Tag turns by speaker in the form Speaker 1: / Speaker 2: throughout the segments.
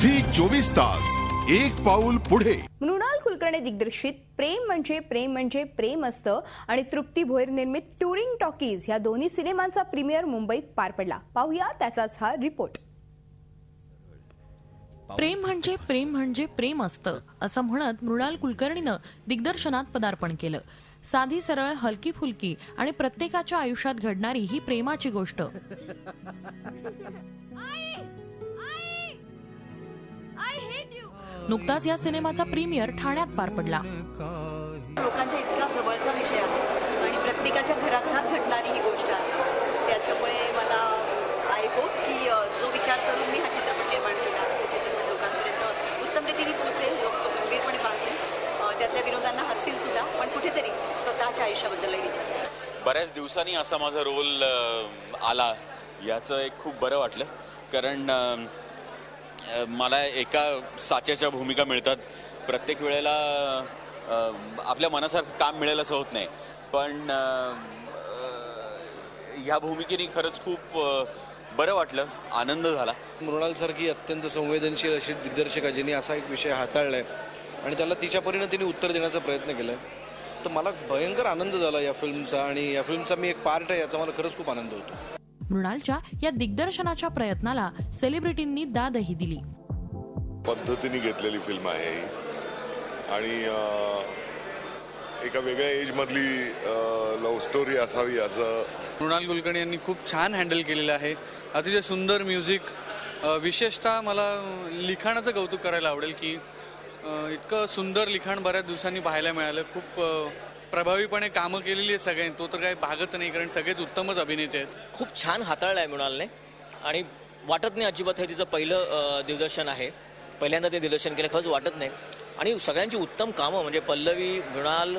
Speaker 1: Zee 24 तास एक पाऊल पुढे।
Speaker 2: मृणाल कुलकर्णी दिग्दर्शित प्रेम म्हणजे प्रेम असतं आणि तृप्ती भोईर निर्मित टुरिंग टॉकीज या दोन्ही सिनेमांचा प्रीमियर मुंबईत पार पडला। पाहूया त्याचाच हा रिपोर्ट।
Speaker 3: प्रेम म्हणजे प्रेम असतं असं म्हणत मृणाल कुलकर्णीनं दिग्दर्शनात पदार्पण केलं। साधी सरळ हलकी फुलकी आणि प्रत्येकाच्या आयुष्यात घडणारी ही प्रेमाची गोष्ट। नुकताच या सिनेमाचा प्रीमियर ठाण्यात पार पडला।
Speaker 4: लोकांच्या इतका जवळचा विषय आहे आणि प्रत्येकाच्या घराघरात घडणारी ही गोष्ट आहे। त्याच्यामुळे मला आय होप की जो विचार करून मी हा चित्रपट निर्माण केला तो चित्रपट लोकांपर्यंत उत्तम रीतीने पोहोचेल, लोक तो गंभीरपणे पाहतील, त्यातल्या विनोदांना हसतील सुद्धा, पण कुठेतरी स्वतःच्या आयुष्याबद्दलही विचार।
Speaker 5: बऱ्याच दिवसांनी असा माझा रोल आला याचं एक खूप बरं वाटलं, कारण मला एका साच्याच्या भूमिका मिळतात। प्रत्येक वेळेला आपल्या मनासारखं काम मिळेल असं होत नाही, पण ह्या भूमिकेने खरंच खूप बरं वाटलं, आनंद झाला।
Speaker 6: मृणाल सारखी अत्यंत संवेदनशील अशी दिग्दर्शक जिने असा एक विषय हाताळलाय आणि त्याला तिच्या परीने तिने उत्तर देण्याचा प्रयत्न केलाय, तर मला भयंकर आनंद झाला या फिल्मचा, आणि या फिल्मचा मी एक पार्ट आहे याचा मला खरंच खूप आनंद होतो।
Speaker 3: मृणालच्या या दिग्दर्शनाच्या प्रयत्नाला सेलिब्रिटींनी दादही दिली।
Speaker 7: पद्धतीने घेतलेली फिल्म आहे ही आणि एका वेगळ्या एज मधली लव्ह स्टोरी असावी असं
Speaker 8: मृणाल कुलकर्णी यांनी खूप छान हँडल केलेलं आहे। अतिशय सुंदर म्युझिक, विशेषतः मला लिखाणाचं कौतुक करायला आवडेल की इतकं सुंदर लिखाण बऱ्याच दिवसांनी पाहायला मिळालं। खूप प्रभावीपणे कामं केलेली आहेत सगळ्यांनी, तो तर काही भागच नाही, कारण सगळेच उत्तमच अभिनेते आहेत।
Speaker 9: खूप छान हाताळलाय मृणालने आणि वाटत नाही अजिबात हे तिचं पहिलं दिग्दर्शन आहे, पहिल्यांदा ते दिग्दर्शन केलं खरंच वाटत नाही। आणि सगळ्यांची उत्तम कामं म्हणजे पल्लवी, मृणाल,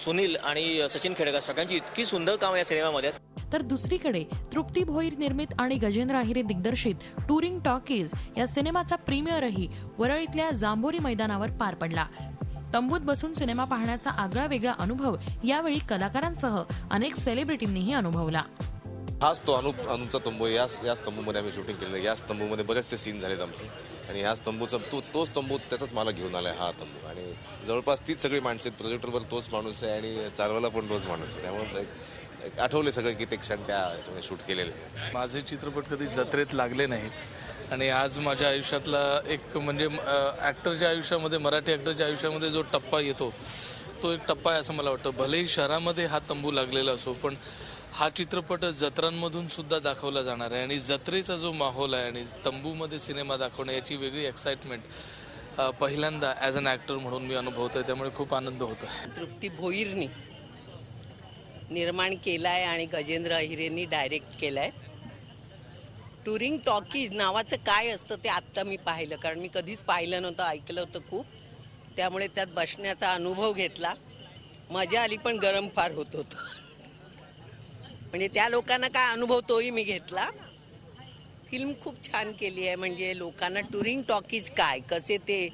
Speaker 9: सुनील आणि सचिन खेडेकर सगळ्यांची इतकी सुंदर कामं या सिनेमामध्ये।
Speaker 3: तर दुसरीकडे तृप्ती भोईर निर्मित आणि गजेंद्र अहिरे दिग्दर्शित टुरिंग टॉकीज या सिनेमाचा प्रीमियरही वरळीतल्या जांभोरी मैदानावर पार पडला। तंबूत बसून सिनेमा पाहण्याचा आगळा वेगळा अनुभव यावेळी कलाकारांसह अनेक सेलिब्रिटींनीही अनुभवला।
Speaker 10: हाच तो अनुपचा तंबू, याच तंबूमध्ये आम्ही शूटिंग केलेलं। याच तंबूमध्ये बरेचसे सीन झालेत आमचे आणि ह्याच तंबूचा तोच तंबू त्याचाच मला घेऊन आलाय हा तंबू, आणि जवळपास तीच सगळी माणसं आहेत। प्रोजेक्टरवर तोच माणूस आहे आणि चालवायला पण तोच माणूस आहे, त्यामुळे एक आठवले सगळे की ते क्षण त्या शूट केलेले।
Speaker 11: माझे चित्रपट कधी जत्रेत लागले नाहीत आणि आज माझ्या आयुष्यातला एक म्हणजे ॲक्टरच्या आयुष्यामध्ये, मराठी ॲक्टरच्या आयुष्यामध्ये जो टप्पा येतो तो एक टप्पा आहे असं मला वाटतं। भलेही शहरामध्ये हा तंबू लागलेला असो, पण हा चित्रपट जत्रांमधून सुद्धा दाखवला जाणार आहे आणि जत्रेचा जो माहोल आहे आणि तंबूमध्ये सिनेमा दाखवणं याची वेगळी एक्साइटमेंट पहिल्यांदा ॲज अन ॲक्टर म्हणून मी अनुभवतोय, त्यामुळे खूप आनंद होतो।
Speaker 4: तृप्ती भोईरनी निर्माण केलाय आणि गजेंद्र अहिरेंनी डायरेक्ट केलाय। टुरिंग टॉकीज नावाचं काय असतं ते आत्ता मी पाहिलं, कारण मी कधीच पाहिलं नव्हतं, ऐकलं होतं खूप, त्यामुळे त्यात बसण्याचा अनुभव घेतला, मजा आली, पण गरम फार होत होतं। म्हणजे त्या लोकांना काय अनुभव तोही मी घेतला। फिल्म खूप छान केली आहे, म्हणजे लोकांना टुरिंग टॉकीज काय, कसे ते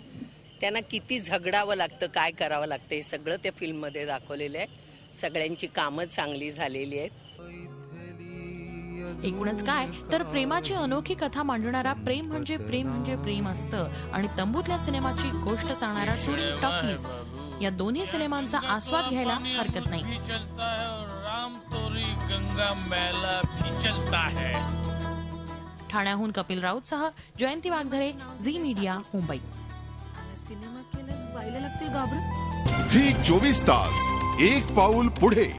Speaker 4: त्यांना किती झगडावं लागतं, काय करावं लागतं, हे सगळं त्या फिल्ममध्ये दाखवलेलं आहे। सगळ्यांची कामं चांगली झालेली आहेत।
Speaker 3: एकूणच काय तर प्रेमाची अनोखी कथा मांडणारा प्रेम म्हणजे प्रेम असतं आणि तंबूतल्या सिनेमाची गोष्ट सांगणारा टुरिंग टॉकीज या दोन्ही सिनेमांचा आस्वाद घ्यायला हरकत नाही। ठाण्याहून कपिल राऊतसह जयंती वाघधरे, झी मीडिया, मुंबई।
Speaker 1: झी 24 तास एक पाऊल पुढे।